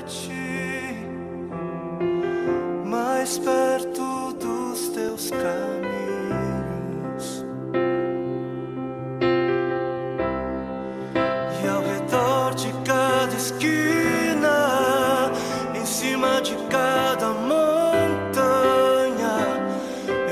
de ti, mais perto dos teus caminhos. E ao redor de cada esquina, em cima de cada montanha,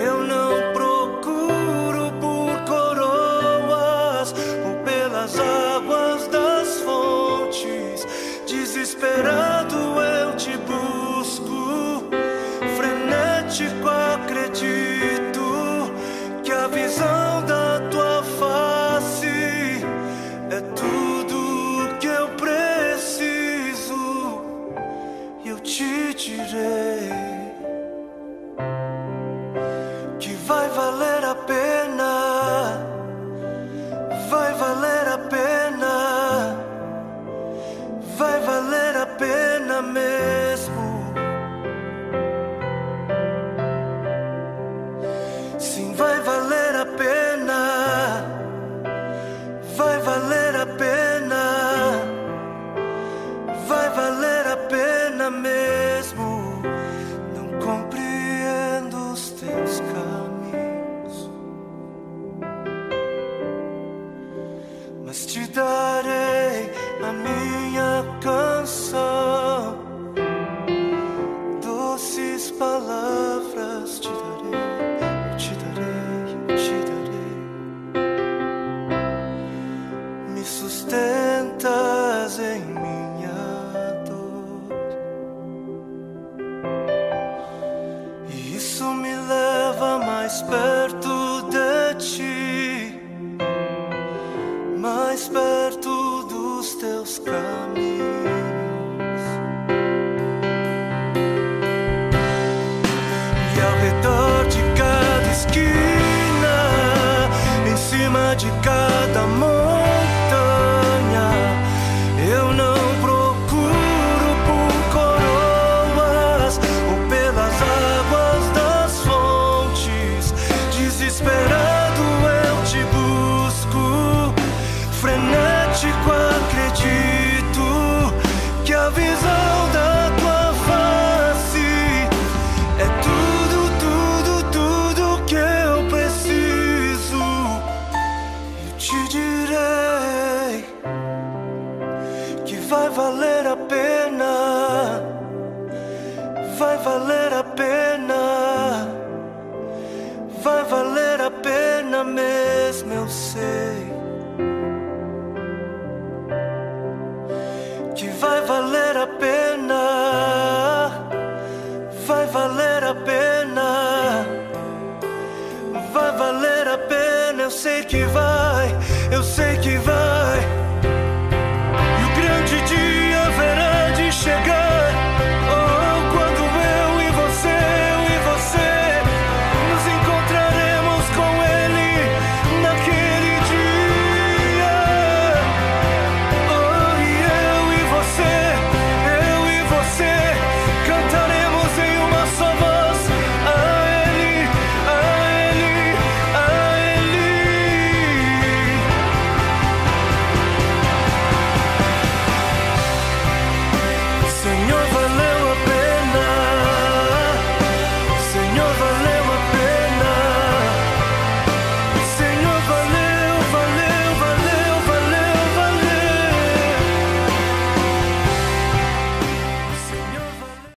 eu não procuro por coroas ou pelas águas das fontes. Desesperado eu te busco, frenético acredito que a visão da tua face é tudo que eu preciso. E eu te direi que vai valer a pena, vai valer a pena, vai valer a pena mesmo. Sim, vai valer a pena, vai valer a pena, vai valer a pena mesmo. Não compreendo os teus caminhos, mas te darei a minha canção, doces palavras te darei, eu te darei, eu te darei. Me sustentas em minha dor, e isso me leva mais perto de ti, mais perto dos teus caminhos. E ao redor de cada esquina, em cima de cada montanha, eu não procuro por coroas ou pelas águas das fontes. Desesperado eu te busco, frenético acredito que a visão da tua face é tudo, tudo, tudo que eu preciso. Eu te direi que vai valer a pena, vai valer a pena, vai valer a pena mesmo, eu sei que vai valer a pena, vai valer a pena, vai valer a pena, eu sei que vai.